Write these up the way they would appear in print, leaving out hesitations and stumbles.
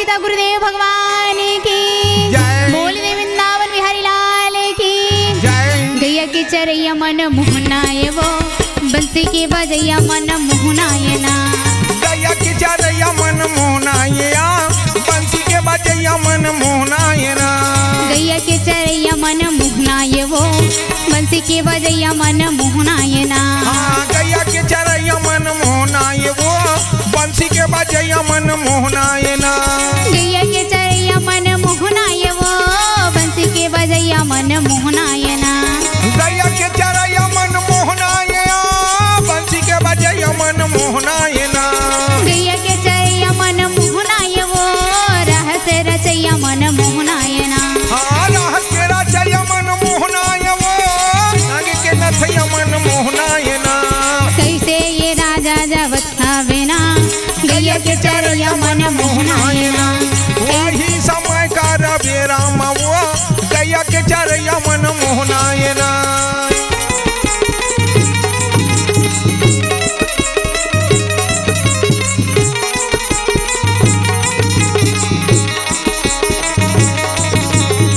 पिता गुरुदेव भगवान की जय। बोल दे वृंदावन बिहारी लाल की जय। गैया के चरैया मन मोहनाय वो बंसी के बजैया मन मोहनायना गैया की चरैया मन मोहनाया बंसी के बजैया मन मोहनायना गैया के चरैया मन मोहनाय वो बंसी के बजैया मन मोहनायना हाँ गैया के चरैया मन मोहनाय वो बंसी के बजैया मन मोहनायना गैया के चरैया मन मोहनाय वो बंसी के बजैया मन मोहनायना गैया के चरैया मन मोहनाया बंसी के बजैया मन मोहनायना गैया के चरैया मन मोहनाय वो रहस रचैया मन मोहनायना हाँ राहत के रचैया मन मोहनाया वो नाग के नथैया मन मोहनायना कैसे ये राजा जबत खावे ना गैया के चरैया मन मोहनायना वही समय का रवि राम वो गैया के चरैया मन मोहनायना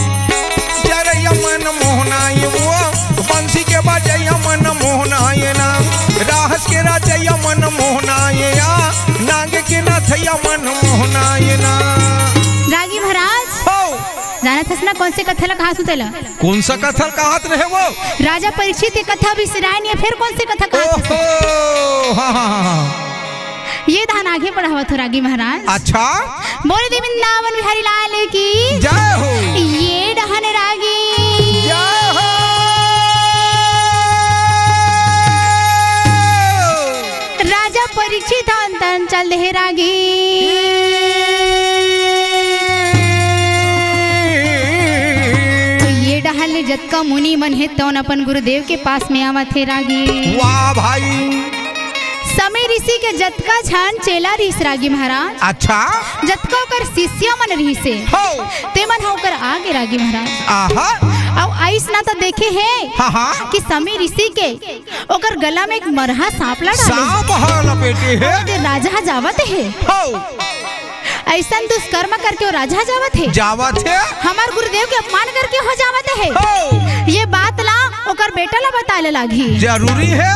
चरैया मन मोहनाय वो बंसी के बजैया मन मोहनायना राहस के रचैया मन मोहनाया नाग के नथैया मन मोहनायना रागी महाराज हो जानत हस ना कौन से कथा ला कहा सुतेला कौन सा कथल कहत रहे वो राजा परीक्षित की कथा बिसराय नहीं फिर कौन से कथा कहा ओहो हाँ हाँ हाँ ये धान आगे बढ़ावत हो रागी महाराज अच्छा बोल दे वृंदावन बिहारी लाल की जय हो ये डहन रागी जय हो राजा परीक्षित अंतन चल दे रागी तो ये डहल जतका मुनि मन है तौन अपन गुरुदेव के पास में आवत है रागी वाह भाई समय ऋषि के जतका छान चेला ऋष रागी महाराज अच्छा जतका ओकर शिष्य मन रही से हो ते मन होकर आगे रागी महाराज आहा अब आइस ना तो देखे है हाँ हाँ कि समय ऋषि के ओकर गला में एक मरहा सांप लड़ा सांप हा लपेटे है राजा जावत है हो ऐसा दुष्कर्म करके वो राजा जावत है जावत है हमार गुरुदेव के अपमान करके हो जावत है हो ये बात ला ओकर बेटा ला बताले लागी जरूरी है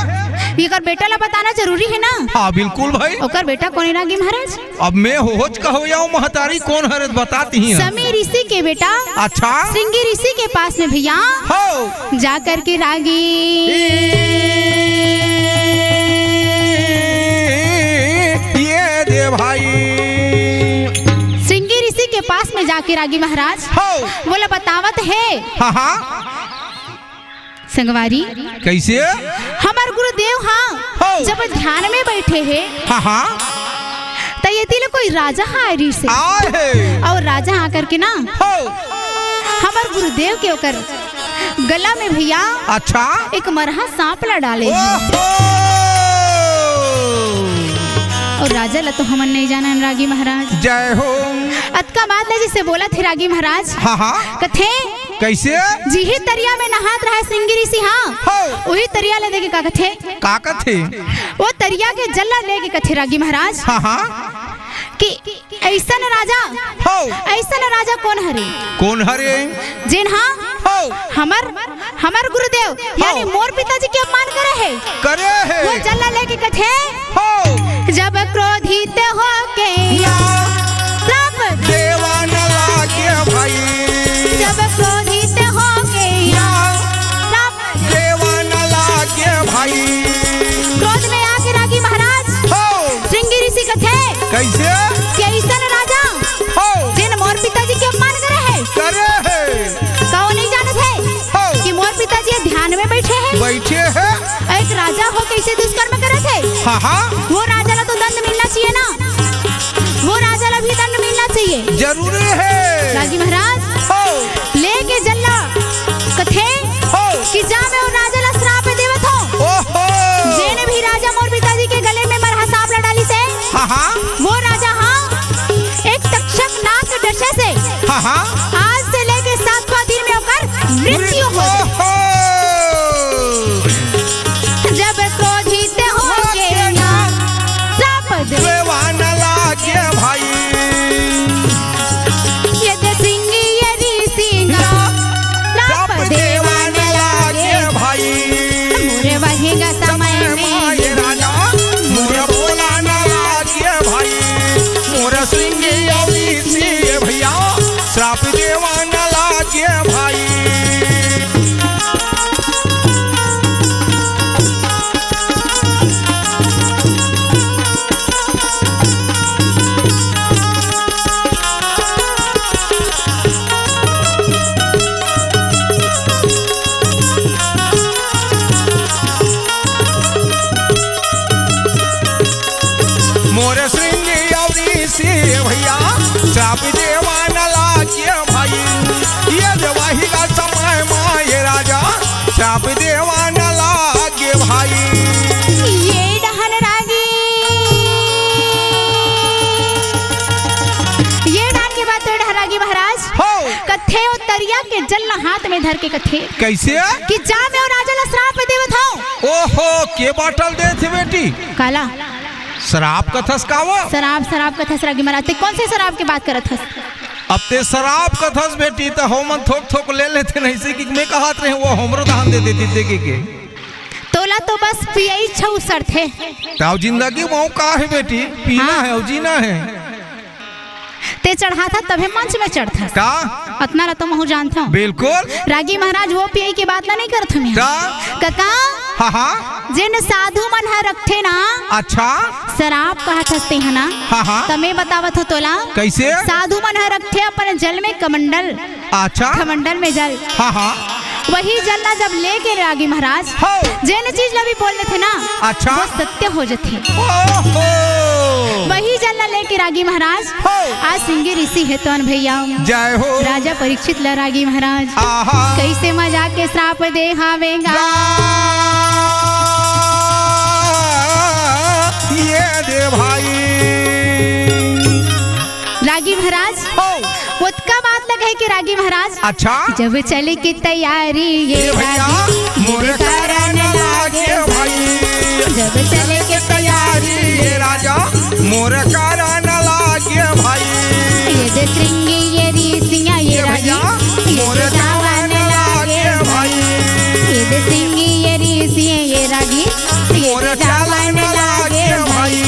एकर बेटा ला बताना जरूरी है ना हाँ बिल्कुल भाई ओकर बेटा कौन रागी महाराज अब मैं होच कहो या महतारी कौन हरत बताती हैं समय ऋषि के बेटा अच्छा श्रृंगी ऋषि के पास में भैया हो जा करके रागी ये दे भाई श्रृंगी ऋषि के पास में जाके रागी महाराज हो बोला बतावत है हाँ हाँ संगवारी कैसे हमार गुरुदेव हाँ हो जब ध्यान में बैठे हैं हाँ हाँ तो ये दिल कोई राजा हारी से आए है और राजा आकर के ना हो हमार गुरुदेव के ओकर गला में भैया अच्छा एक मरहा सांप ला डाले ओहो और राजा ला तो हमन नहीं जाना रागी महाराज जय हो अतका बात ले जिसे बोला थे रागी महाराज हाँ हाँ कथे कैसे जी ही तरिया में नहात रहा श्रृंगी ऋषि हाँ हो वही तरिया ले देके का कथे काकत है वो तरिया के जल्ला लेके कथे रागी महाराज हाँ हाँ कि ऐसा न राजा हो ऐसा न राजा कौन हरे कौन हरे जिन हाँ हो हमार गुरुदेव यानी मोर पिताजी के अपमान करे है करे है वो जल्ला लेके कथे हो जब क्रोधित हो के सब देवा न लागे भाई जब क्रोधित हो के सब देवा न लागे भाई क्रोध में आके रागी महाराज हो श्रृंगी ऋषि कथे कैसे कैसन राजा हो जिन मोर पिताजी के अपमान करे है करे है कहो नहीं जानत है हो कि मोर पिताजी ध्यान में बैठे हैं बैठे है एक राजा हो कैसे दुष्कर्म करे थे हाँ हाँ वो राजा ला तो दंड मिलना चाहिए ना वो राजा ला भी दंड मिलना चाहिए जरूरी है रागी महाराज हो लेके जल्ला कथे हो कि जा मैं और राजा ला श्राप देवत हो ओहो जेने भी राजा मोर पिताजी के गले में मरहा सांप ला डाली से हाँ हाँ वो राजा हाँ एक तक्षक नाग के डसे से हाँ हाँ आज से लेके 7वां दिन में होकर मृत्यु हो ओहो जब क्रोधित होके ना श्राप दे देवा न लागे भाई भैया श्राप देवा न लागे भाई ये देवाही का समय माँ ये राजा श्राप देवा न लागे भाई ये डहन रागी ये डान के बाद तो डहरागी महाराज हो कथे और तरिया के जल हाथ में धर के कथे कैसे कि जा मैं और राजा ला श्राप देवत हूं। ओहो के बाटल दे थे बेटी काला शराब कथस का वो शराब कथस रागी महाराज ते कौन से शराब की बात करत हस? अब ते शराब कथस बेटी तो हमन थोक थोक ले लेते नहीं से कि मैं कहत रहे वो हमरो दान दे देती देखे के तोला तो बस पियई छौ सर थे ताऊ जिंदगी मऊ का है बेटी पीना हाँ। है और जीना है ते चढ़ा था तभी मंच में चढ़ता का अतना रतो महू जानता हूँ बिल्कुल रागी महाराज वो पियई की बात ला नहीं करत हमें का कका हाँ हाँ जिन साधु मन है रखते ना अच्छा शराब कहत हस्ते है ना हाँ हाँ तमे बतावत हो तोला कैसे साधु मन है रखते अपन जल में कमंडल अच्छा कमंडल में जल हाँ हाँ वही जल ना जब लेके रागी महाराज हो जिन चीज ला भी बोल रहे थे ना अच्छा वो सत्य हो जाते ओहो वही जल ना लेके रागी महाराज हो आज सिंगी ऋषि है तो भैया जय हो राजा परीक्षित ला रागी महाराज आहा कैसे मजाक के श्राप दे हावेगा ये दे भाई रागी महाराज हो उसका बात लगे कि रागी महाराज अच्छा जब चले की तैयारी ये भैया मोर कारण लागे भाई जब चले की तैयारी ये राजा मोर कारण लागे भाई ये दे श्रृंगी ये ऋषियाँ ये भैया रागी मोर कारण लागे भाई ये दे श्रृंगी ये ऋषियाँ ये रागी मोर चालन लागे भाई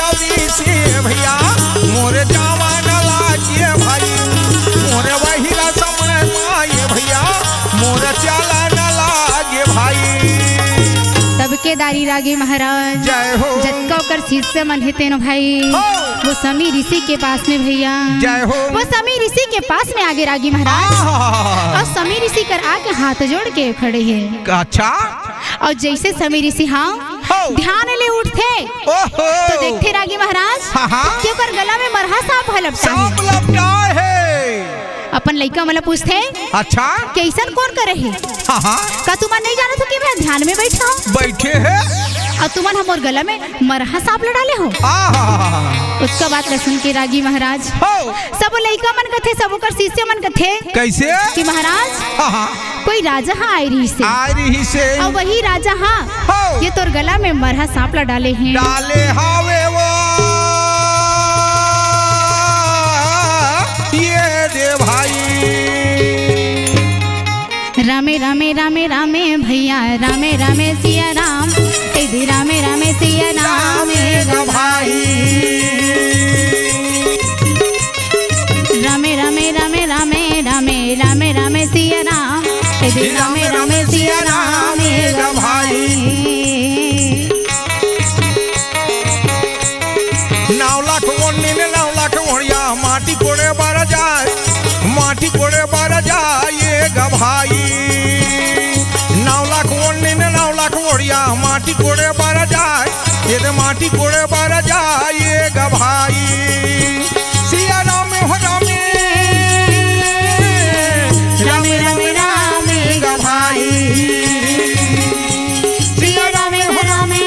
भैया मोर जवान लागे भाई मोर वही का समय माए भैया मोर चालन लागे भाई सबके दारी रागी महाराज जय हो जटका कर शीर्ष मन है तेनो भाई हो। वो समी ऋषि के पास में भैया जय हो वो समी ऋषि के पास में आगे रागी महाराज आहा। और समी ऋषि कर आके हाथ जोड़ के खड़े हैं अच्छा और जैसे समी ऋषि हाँ हो। ध्यान ले उठते ओहो तो देखते रागी महाराज हाँ हाँ क्यों कर गला में मरहा सांप है लपटा सांप है लपटाए है अपन लड़का मतलब पूछते अच्छा कैसन कौन करे है हाँ हाँ का तुमन नहीं जाना तो कि मैं ध्यान में बैठा हूँ बैठे है और तुमन हमर गला में मरहा सांप लड़ाले हो आहा उसका बात ल सुन के रागी महाराज हो सब लड़का मन कथे सब कर शिष्य मन कथे कैसे कि महाराज हाँ हाँ कोई राजा हाँ आई रही से आ रही से और वही राजा हाँ हो ये तोर गला में मरहा सांप ला डाले हैं डाले हावे वो ये दे भाई रामे रामे रामे रामे भैया रामे रामे सिया राम तेरी रामे रामे सिया राम गा भाई रामे रामे रामे रामे रामे रामे रामे सिया राम तेरी रामे रामे सिया राम गा भाई 9 लाख वन्नी ने 9 लाख वणिया माटी कोड़े बार जाए ये गा भाई 9 लाख वन्नी ने 9 लाख वणिया माटी कोड़े बार जाए ये दे माटी कोड़े बार जाए ये गा भाई सिया राम हो रामे रामे रामे रामे गा भाई सिया राम हो रामे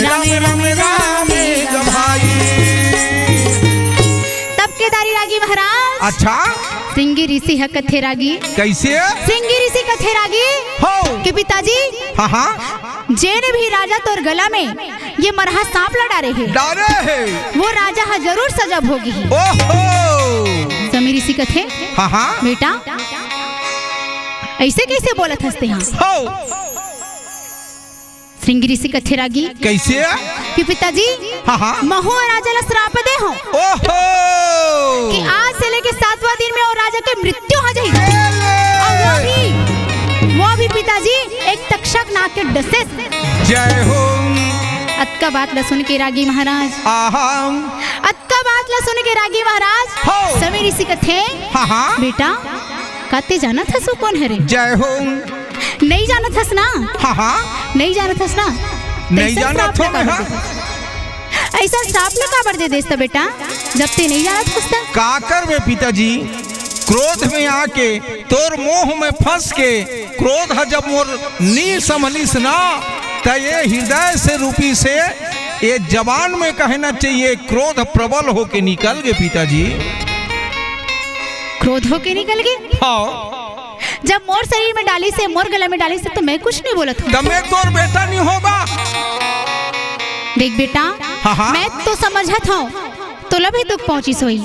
रामे रामे रामे गा भाई तब के दारी रागी महाराज अच्छा सिंगी ऋषि है कथे रागी कैसे सिंगी ऋषि कथे रागी हो कि पिताजी हाँ हाँ जेन भी राजा तोर गला में ये मरहा सांप लड़ा रहे हैं डारे है वो राजा हा जरूर सजा भोगी है ओहो समी ऋषि कथे हाँ हाँ बेटा ऐसे कैसे बोलत हंसते हैं हो श्रृंगी ऋषि कथे रागी कैसे कि पिताजी हाँ हाँ महू और राजा ला श्राप दे हो ओहो कि आज से लेके 7वां दिन में और राजा के मृत्यु हो जाएगी और वो भी पिताजी एक तक्षक नाक के डसे। जय हो। अतका बात ला सुन के रागी महाराज, आहा अतका बात ला सुन के रागी महाराज हो। समय ऋषि कथे हाँ बेटा काते जाना था सो कौन हरे? जय हो। नहीं जाना थस ना? हाँ नहीं जाना थस ना? नहीं जाना थो मैं। ऐसा श्राप लगा बढ़ दे देस्ता बेटा जब ते नहीं जाना थस ता। का करबे पिताजी, क्रोध में आके तोर मोह में फंस के क्रोध है जब मोर नी समलिस ना तो ये हृदय से रूपी से ये जबान में कहना चाहिए क्रोध प्रबल होके निकल गए पिताजी। क्रोध होके निकल गए? हाँ। जब मोर शरीर में डाली से मोर गला में डाली से तो मैं कुछ नहीं बोला था। तब मैं तोर बेटा नहीं होगा। देख बेटा हाँ। मैं तो समझत हूँ तो लभी दुख पहुंची सोई,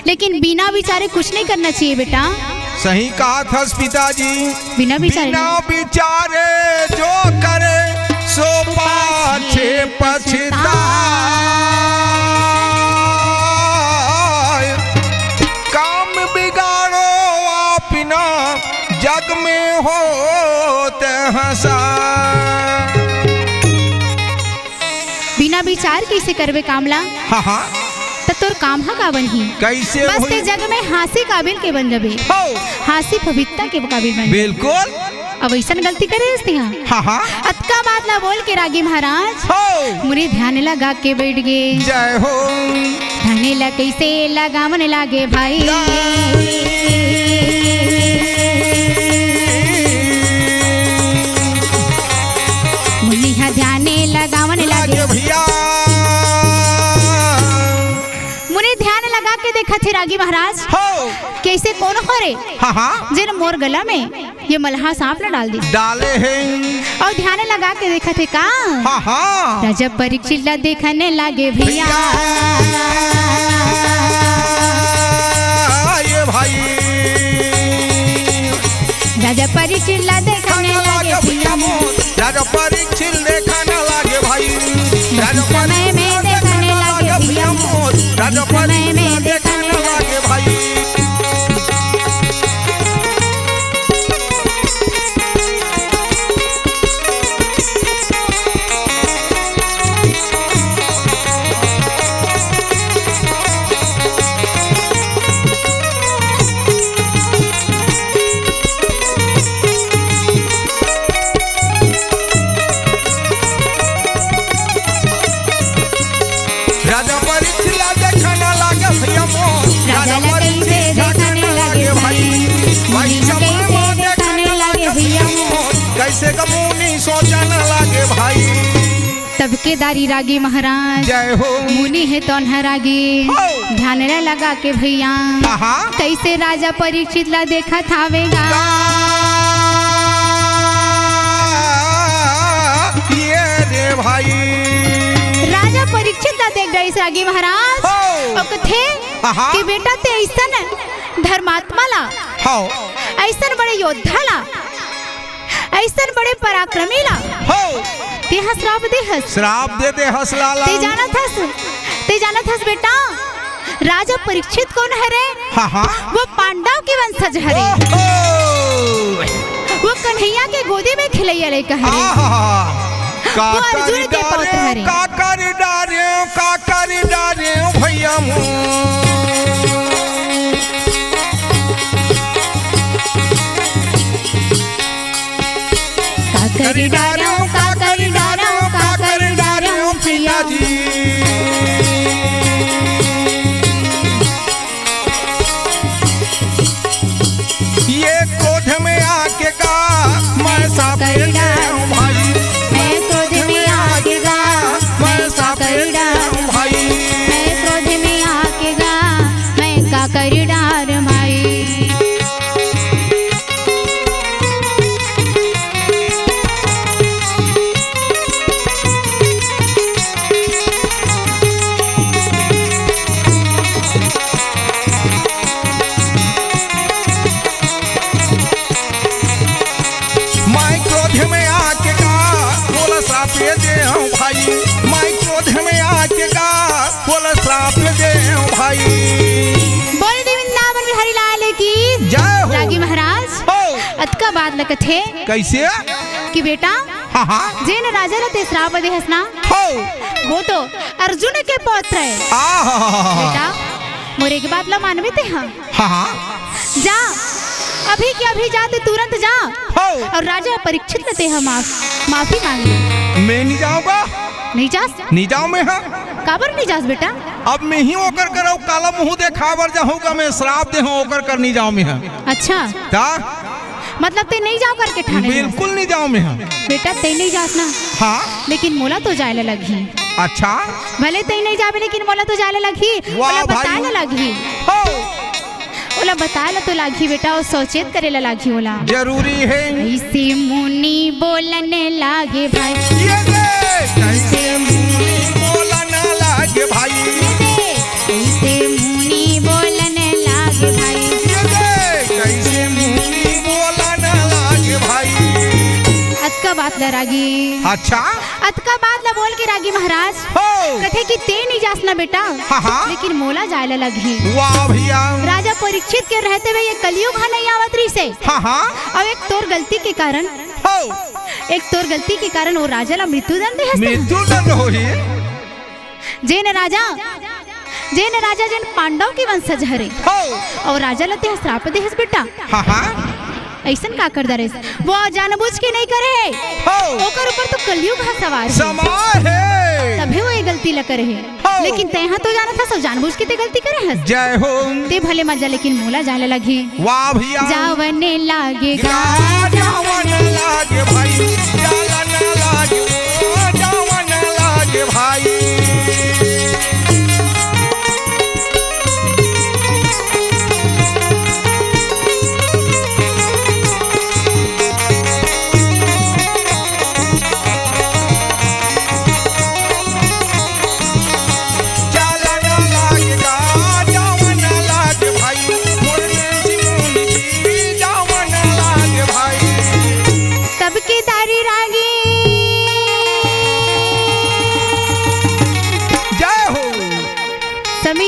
लेकिन बिना विचारे कुछ नहीं करना चाहिए बेटा। सही कहा था पिताजी, बिना विचारे जो करे सो पाछे पछताए। काम बिगाड़ो अपना जग में होते हंसाए। बिना विचार कैसे करबे कामला? हाँ तो तोर काम हा का बनही? कैसे बस ते जग में हासी काबिल के बन जबे, हासी पवित्रता के काबिल बन। बिल्कुल। अब ऐसा गलती करे इसने? हाँ अतका बात ला बोल के रागी महाराज हो। मुरे ध्यान लगा के बैठ गए। जय हो। ध्यान ला कैसे लगावन लागे भाई, मुनिहा ध्यान लगावन लागे भैया। मुने ध्यान लगा के देखा थे रागी महाराज हो। कैसे कौन हो रे? हाँ जिन मोर गला में ये मलहा सांप न डाल दी डाले हैं और ध्यान लगा के देखा थे का? हाँ राजा परीक्षित ला देखने लागे भैया। ये भाई राजा परीक्षित ला देखने लागे भैया। राजा परीक्षित देखने लागे भाई। राजा समय में देखने लागे भैया। राजा समय में देखने लागे भाई। राजा परीक्षित देखने लागे भैया मोर। राजा कैसे देखने लागे भाई। भाई कैसे देखने लागे भैया। कैसे कमुनी सोचने लागे भाई। तब के दारी रागी महाराज जय हो। मुनि है तो रागी ध्यान ला लगा के भैया। हाँ कैसे राजा परीक्षित ला देखा थावेगा। ये रे भाई राजा परीक्षित ला देख गए रागी महाराज और कथे कि बेटा ते ऐसन धर्मात्मा ला, ऐसन बड़े योद्धा ला, ऐसन बड़े पराक्रमी ला ते श्राप दे हस। श्राप दे हस लाला। ते जाना थस बेटा राजा परीक्षित कौन है रे? वो पांडव के वंशज है रे। वो कन्हैया के गोदी में खिलैया ले कह रे। वो अर्जुन के पौत्र है रे। का कर डारे भैया मोर। काकर डारो भैया जी। ये क्रोध में आके का मैं साफ भाई। मैं क्रोध में आके गा मैं काकर डार भाई। मैं क्रोध में आके गा मैं काकर डार भाई। श्राप दे भाई। मैं क्रोध में आके का बोला श्राप दे भाई। बोल दे वृंदावन बिहारी लाल की जय हो। रागी महाराज अतका बात लगथे कैसे कि बेटा हाँ हाँ जेन राजा ला ते श्राप दे हसना हो वो तो अर्जुन के पौत्र है बेटा मोरे की बात ला मानवे ते हाँ हाँ जा अभी के अभी जाते तुरंत जा हो और राजा परीक्षित लेते हैं माफी मांग ले। मैं नहीं जाऊंगा नहीं जास नहीं जाऊं मैं हाँ काबर नहीं जास बेटा अब मैं ही ओकर करो काला मुंह देखा बर जाऊंगा मैं श्राप दे हूं ओकर कर नहीं जाऊं मैं हाँ अच्छा ता मतलब ते नहीं जाओ करके ठाने बिल्कुल नहीं जाऊं मैं हाँ बेटा ते नहीं जास ना हाँ लेकिन मोला तो जाए लगी अच्छा भले ते नहीं जावे लेकिन मोला तो जाए लगी मोला बताए लगी हो ओला बताए तो लागी बेटा और सचेत करे लागी ओला जरूरी है ऐसे मुनि बोलने लागे भाई ये कैसे मुनि बोलने लागे भाई ऐसे मुनि बोलने लागे भाई कैसे मुनि बोलने लागे भाई अतका बात ला रागी अच्छा अतका बात ला बोल के रागी महाराज हो कथे कि ते नहीं जासना बेटा हाँ लेकिन मोला जाए लगी वाह भैया राजा परीक्षित के रहते हुए ये कलयुग नहीं आवत रही से हाँ और एक तोर गलती के कारण हो एक तोर गलती के कारण वो राजा ला मृत्युदंड दे मृत्युदंड होई जेन राजा जन पांडव के वंशज हरे हो और राजा लते श्राप दे बेटा हाँ ऐसन का कर दरे वो जानबूझ के नहीं करे हो ओकर ऊपर तो कलयुग हा सवार समार है तभी वो ये गलती ल करे है लेकिन ते तो जाना था सब जानबूझ के ते गलती करे है जय हो ते भले मजा लेकिन मोला जाने लगी वाह भैया जावने लागे जावन लागे भाई जावन लागे जावन लागे भाई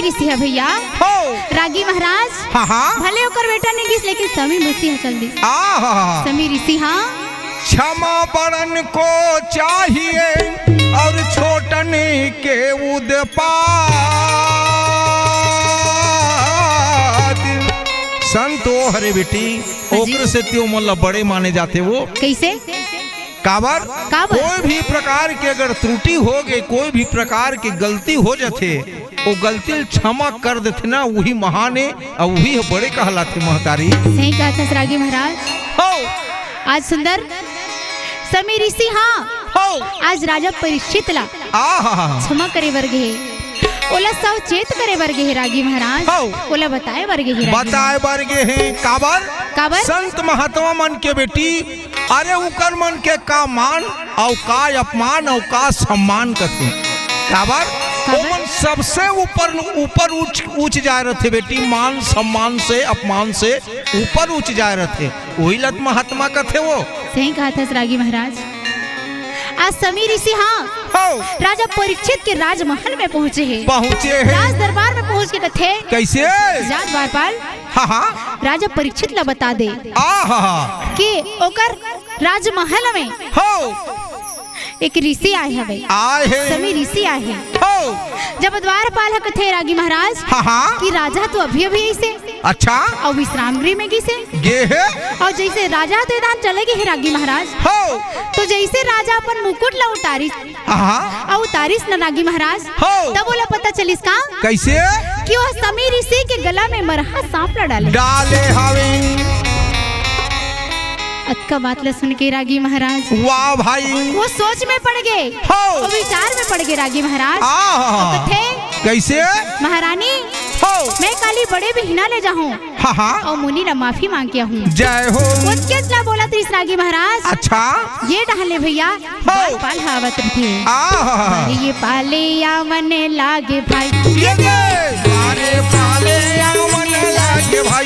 ऋषि भैया रागी महाराज हाँ भले होकर बेटा ने किस लेकिन समी ऋषि चल दी समी ऋषि हाँ क्षमा बड़न को चाहिए और छोटन के उदपाद संतो हरे बेटी ओकर से त्यो मतलब बड़े माने जाते वो कैसे काबर कोई भी प्रकार के अगर त्रुटि हो गई कोई भी प्रकार की गलती हो जाते वो गलती क्षमा कर देते ना वही महान है और वही बड़े कहलाते महतारी सही कहा था रागी महाराज हो आज सुंदर समी ऋषि हाँ हो आज राजा परीक्षित ला क्षमा करे वर्गे ओला सचेत करे वर्गे है रागी महाराज ओला बताए वर्गे है काबर संत महात्मा मन के बेटी अरे उकर मन के का मान और का अपमान और का सम्मान करते काबर मन सबसे ऊपर उच्च जा रहे थे बेटी मान सम्मान से अपमान से ऊपर उच्च जा रहे थे वही लत महात्मा का थे वो सही कहा था रागी महाराज आज समी ऋषि हाँ राजा परीक्षित के राजमहल में पहुँचे हैं राज दरबार में पहुँच के कथे कैसे राज द्वारपाल हाँ राजा परीक्षित ला बता दे कि ओकर राजमहल में एक ऋषि आए हैं समी ऋषि आए हैं जब द्वारपाल कथे रागी महाराज कि राजा तो अभी ऐसे अच्छा और विश्राम गृह में गे है और जैसे राजा तो दान चले गए रागी महाराज तो जैसे राजा अपन मुकुट ला उतारिस न रागी महाराज तब बोला पता चलिस का कैसे कि वह समी ऋषि के गला में मरहा सांप ला डाले अतका बात ला सुन के रागी महाराज वाह भाई वो सोच में पड़ गए वो विचार में पड़ गए रागी महाराज कैसे महारानी मैं काली बड़े भी हिना ले जाऊं और मुनि ने माफी मांग किया हूँ जय हो क्या बोला त्रिस रागी महाराज अच्छा ये डाले भैया पाल हावत थे ये पाले या मन लागे भाई द्वारे पाले या मन लागे भाई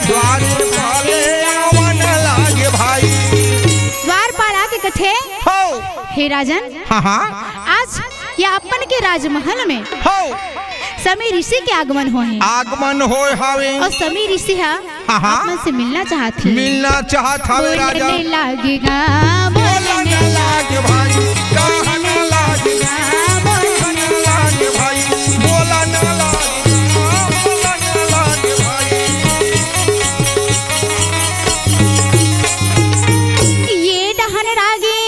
द्वारे पाले या मन लागे भाई द्वारपाल आके कथे हे राजन आज ये अपन के राजमहल में समी ऋषि के आगमन हो हावे और समी ऋषि आपन से मिलना चाहती। मिलना चाहता है राजा। बोलने लागेगा बोलने लागे भाई, कहने लागेगा बोलने लागे भाई, बोलने लागे भाई। ये डहन रागी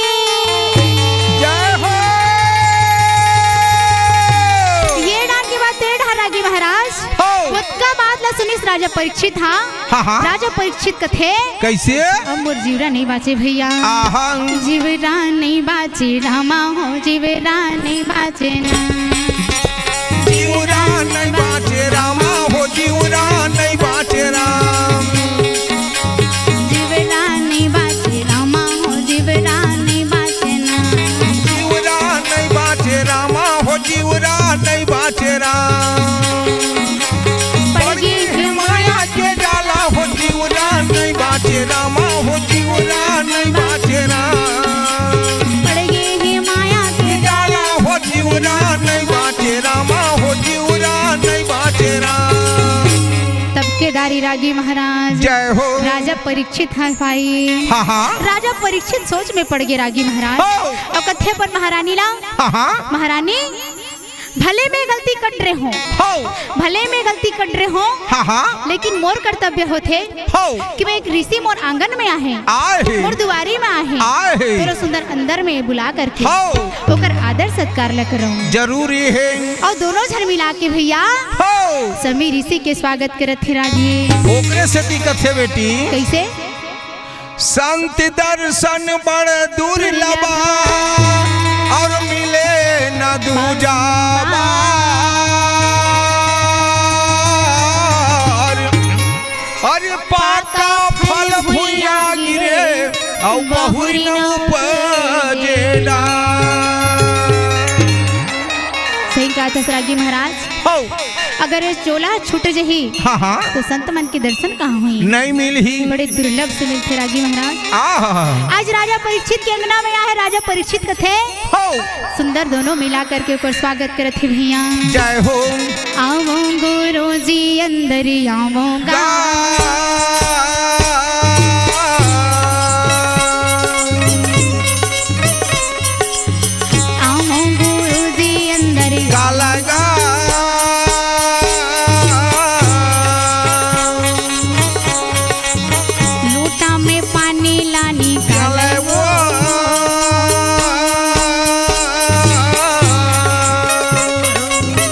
जय हो। ये डान की बात तेरे डहन रागी महाराज उसका बात ला सुनिस राजा परीक्षित। हाँ राजा परीक्षित कथे कैसे मोर जीवरा नहीं बाचे भैया। जीवरा नहीं बाचे रामा हो, जीवरा नहीं बाचे ना, जीवरा नहीं बाचे रामा हो, जीवरा नहीं बाचे राम, जीवरा नहीं बाचे रामा हो, जीवरा नहीं बाचे ना, जीवरा नहीं बाचे रामा हो, जीवरा नहीं बाचे राम। नहीं बाचे रामा हो, जीवरा नहीं बाचे राम। पड़गे ही माया के जाला हो, जीवरा नहीं बाचे रामा हो, जीवरा नहीं बाचे राम। तब केदारी रागी महाराज जय हो। राजा परीक्षित है भाई। राजा परीक्षित सोच में पड़ गए रागी महाराज। और कथे पर महारानी ला महारानी भले में गलती कर रहे हो, भले में गलती कर रहे हो, लेकिन मोर कर्तव्य होते कि मैं एक ऋषि मोर आंगन में आहे, मोर दुआरी में आहे, तेरा सुंदर अंदर में बुला करके ओकर आदर सत्कार ल करूं जरूरी है। और दोनों झन मिला के भैया समी ऋषि के स्वागत करत थे राजी। ओकरे से दिक्कत है बेटी कैसे संत दर्शन बड़ दुर्लभ और मिले न दूजा अरे पाका फल भुइया गिरे और बहुरी न उपजेला। सही कहा था रागी महाराज। अगर चोला छूट जही तो संत मन के दर्शन कहाँ हुई, नहीं मिल ही, बड़े दुर्लभ से मिलते रागी महाराज। आज राजा परीक्षित के अंगना में आए राजा परीक्षित कथे सुंदर दोनों मिला करके ऊपर स्वागत करते भैया। जय हो। आवो गुरु जी अंदर आवोगा, आवो गुरु जी अंदर गालगा लोटा में पानी लानी गाले वो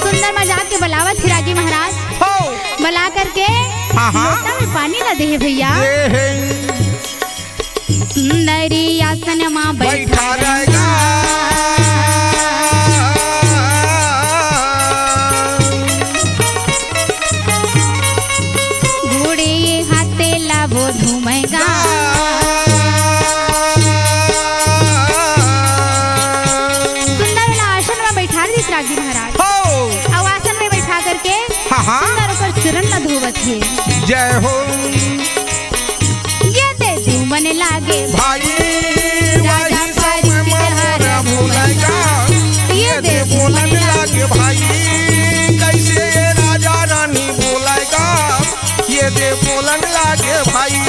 सुंदर मजाक के बलावत रागी महाराज बला करके लोटा में पानी ला दे भैया। सुंदरी आसन माँ बैठा रहेगा घोड़े ये हाथे लाभो धूमेगा, सुंदर आसन में बैठा दी रागी महाराज। अब आसन में बैठा करके सुंदर ऊपर चरण न धोवत है। जय हो। ये दे तू मन लागे भाई राजा हमारा भूलेगा, ये दे बोलन लागे भाई कैसे राजा रानी बोलेगा, ये दे बोलन लागे भाई।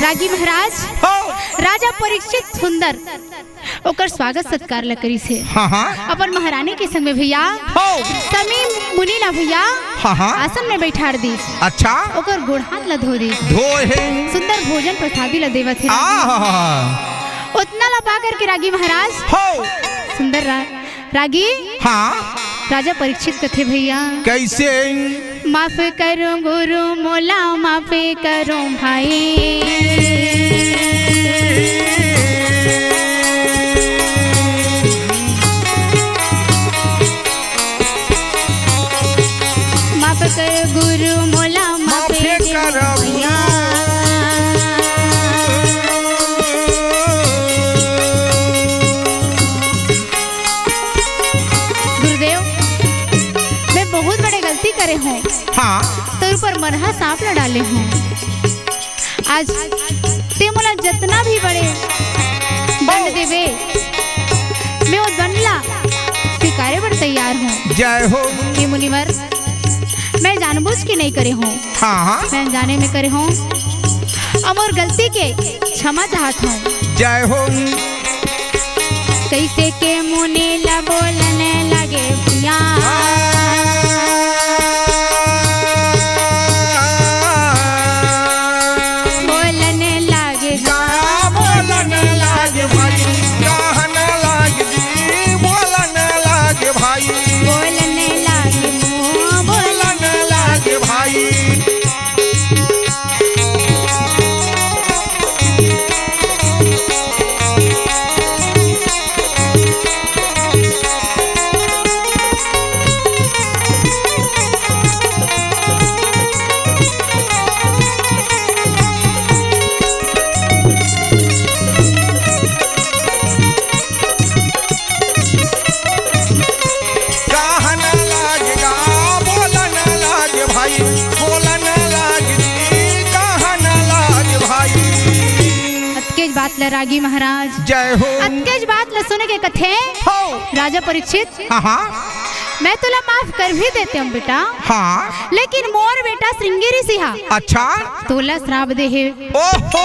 रागी महाराज राजा परीक्षित सुंदर ओकर स्वागत सत्कार ल करी से अपन महारानी के संग में भैया समी मुनि ला भैया आसन में बैठाड़ दी। अच्छा ओकर गोड़ हाथ ला धो दी, सुंदर भोजन प्रसादी ला देवत है। उतना ला पा करके रागी महाराज सुंदर रागी राजा परीक्षित कथे भैया कैसे माफ करो गुरु मोला माफ करो भाई, कर गुरु मोला माफे कर भैया। गुरुदेव मैं बहुत बड़े गलती करे हूँ। हाँ तो ऊपर मरहा सांप न डाले हूँ। आज ते मोला जितना भी बड़े दंड देवे मैं वो दंडला स्वीकारे पर तैयार हूँ। जय हो। हे मुनिवर मैं जानबूझ के नहीं करे हूँ। हाँ मैं अनजाने में करे हूँ। अब और गलती के क्षमा चाहत हूँ। जय हो। कैसे के मुने ला बोलने लगे भैया। बोलने लगे बोलने लागे भाई कहने लागे जी बोलने लागे भाई बोलने लगे मुँह बोलने लागे भाई। बात ल रागी महाराज। जय हो। अत्केज बात ल सुने के कथे हो। राजा परीक्षित। हाँ मैं तुला माफ कर भी देते हूँ बेटा। हाँ लेकिन मोर बेटा श्रृंगेरी सिंहा अच्छा तुला श्राप दे है। ओहो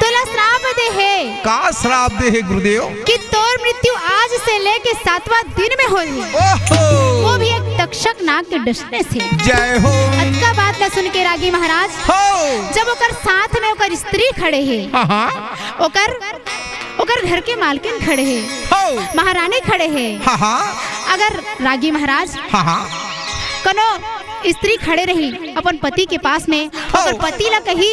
तुला श्राप दे है। का श्राप दे है गुरुदेव? कि तोर मृत्यु आज से लेके 7वां दिन में होगी। ओहो वो भी एक तक्षक नाग के डसने से। जय हो। अतका बात ल सुन के रागी महाराज हो। जब ओकर साथ में ओकर स्त्री खड़े है। हाँ ओकर घर के मालकिन खड़े है। हो। महारानी खड़े है। हाँ अगर रागी महाराज हाँ कनो स्त्री खड़े रही अपन पति के पास में और पति ला कही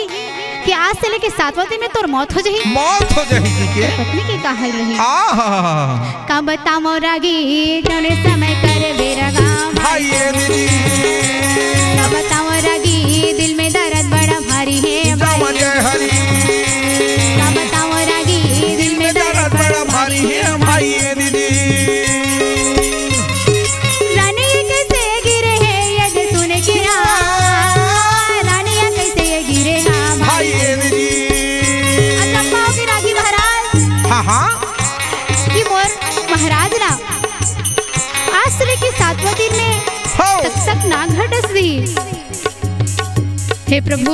कि आज से लेके 7वां दिन में तोर मौत हो जाही। मौत हो जाही के पत्नी के का हाल रही। का बतामो रागी कौने समय करे बेरगा भाई दीदी। का बतामो रागी दिल में दर्द बड़ा भारी है भाई। जय हरि। का बतामो रागी दिल में दर्द बड़ा भारी है भाई दीदी। रानी कैसे गिरे है ये सुन के रानी कैसे गिरे हाँ भाई दीदी। अच्छा पाओगे रागी महाराज। हाँ कि मोर महाराज ना आज से लेके 7वां दिन में तक नाग हटस दी। हे प्रभु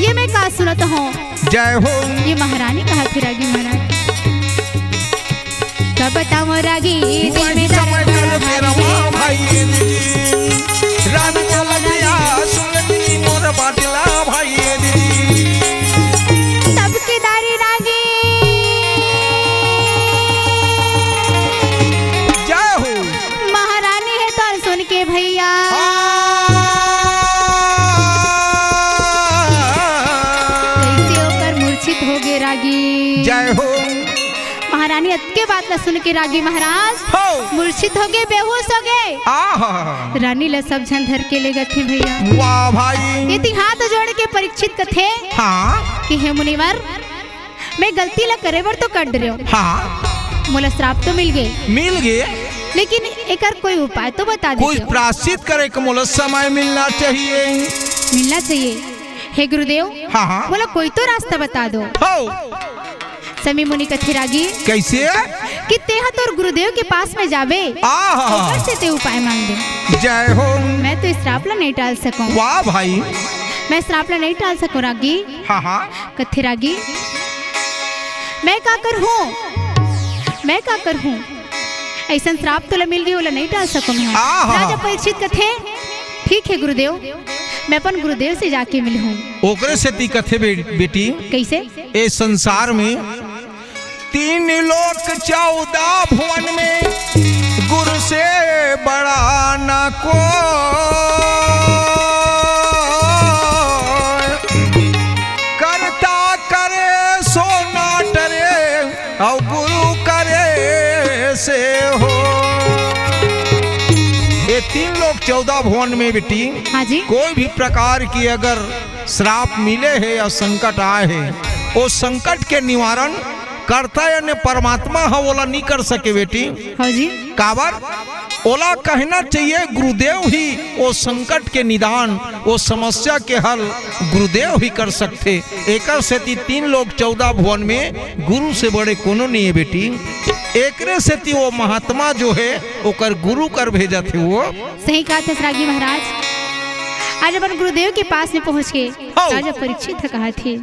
ये मैं का सुनत हूँ। जय हो। ये महारानी कहा थी रागी महाराज। कब बताओ रागी दिल में दर्द मेरा भाई दीदी। रात को लगिया सुनती मोर बाटला भाई दीदी। सबके दारी रागी। जय हो। महारानी है तो सुन के भैया कैसे होकर मूर्छित हो गए रागी। जय हो। महारानी अतके बात ला सुन के रागी महाराज मूर्छित हो गए बेहोश हो गए। रानी ला सब झन धर के ले गए थे भैया। वाह भाई। ये हाथ जोड़ के परीक्षित कथे हाँ कि हे मुनिवर मैं गलती ला करे बर तो कर रहे हो। हाँ मोला श्राप तो मिल गए लेकिन एकर कोई उपाय तो बता दे। कोई प्रायश्चित करे के मोला समय मिलना चाहिए। हे गुरुदेव हाँ बोला कोई तो रास्ता बता दो। समी मुनि कथे रागी कैसे कि तेहा तोर गुरुदेव के पास में जावे और से ते उपाय मांग दे। जय हो। मैं तो श्राप ला नहीं टाल सकूं। वाह भाई। मैं श्राप ला नहीं टाल सकूं रागी। हाँ कथे रागी मैं का कर हूँ ऐसा श्राप तो मिल गई नहीं टाल सकूं। राजा परीक्षित कथे ठीक है गुरुदेव मैं अपन गुरुदेव से जाके मिलूं। ओकरे से ती कथे बेटी कैसे ए संसार में 3 लोक 14 भुवन में गुरु से बड़ा ना को करता करे सो ना डरे और गुरु करे से हो। ये 3 लोक 14 भुवन में बेटी हाँ जी कोई भी प्रकार की अगर श्राप मिले है या संकट आए है, वो संकट के निवारण करता है परमात्मा है, ओला नहीं कर सके बेटी। हाँ जी काबर ओला कहना चाहिए गुरुदेव ही वो संकट के निदान, वो समस्या के हल गुरुदेव ही कर सकते। एकर से 3 लोग 14 भुवन में गुरु से बड़े कोनो नहीं है बेटी। एकरे से वो महात्मा जो है ओकर गुरु कर भेजा थे। वो सही कहा था रागी महाराज। आज अपन गुरुदेव के पास में पहुंच के राजा परीक्षित कहा थे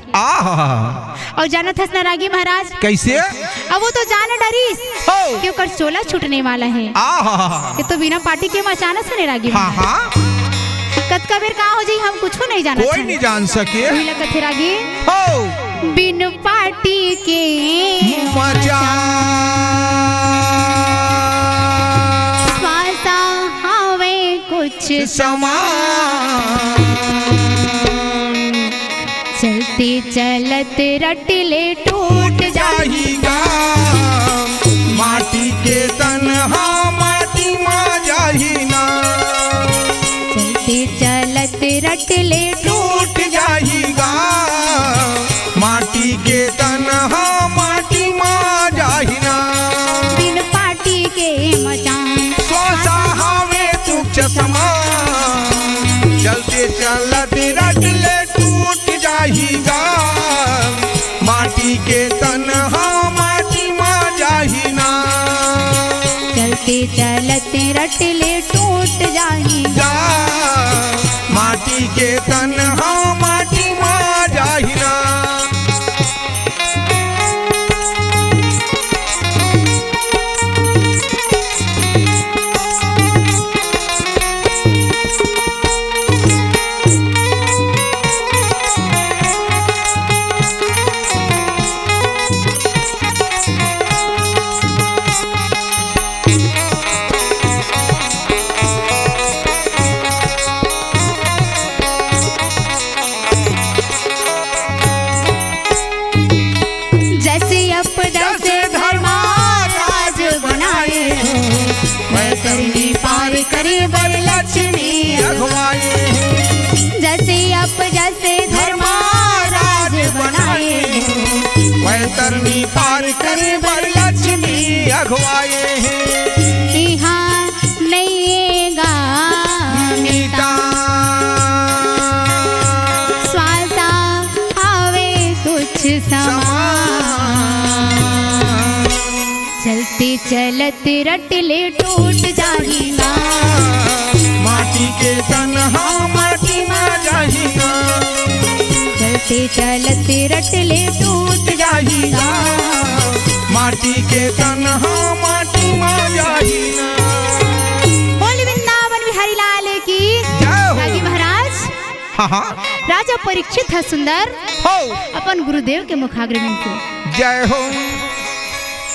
और जाना था ना रागी महाराज कैसे? अब वो तो जाना डरीस कि ओकर चोला छूटने वाला है। ये तो बिना पार्टी के मचाना से रागी महाराज। कत का बेर कहाँ हो जाई हम कुछ नहीं जाना, कोई नहीं जान सके। वही लगत है रागी बिन पार्टी के मचा स्वासा हवे कुछ समान, चलते चलत रटले टूट जाएगा माटी के तन्हा माटी मां जाही ना, चलते चलत रटले टूट जाएगा माटी के तन्हा माटी मां जाही ना, बिन पार्टी के मचान स्वासा हवे तुच्छ समान, चलते चलत रटले टूट जाएगा माटी के तन्हा माटी मां जाही ना, चलते चलते रटले टूट जाएगा माटी के तन्हा माटी मां जाही ना। पार करे बर लक्ष्मी अगवाए, जैसे आप जैसे धर्माराज बनाए, वैतरणी पार करे बर लक्ष्मी अगवाए, यहाँ नैएगा मीता स्वासा आवे कुछ समान, चलते चलत रटले टूट जाही ना, माटी के तन्हा माटी मां जाही ना, चलते चलते रटले टूट जाही ना, माटी के तन्हा माटी मां जाही ना। बोल वृंदावन बिहारी लाल की रागी महाराज। राजा परीक्षित है सुंदर अपन गुरुदेव के मुखाग्र में जय हो।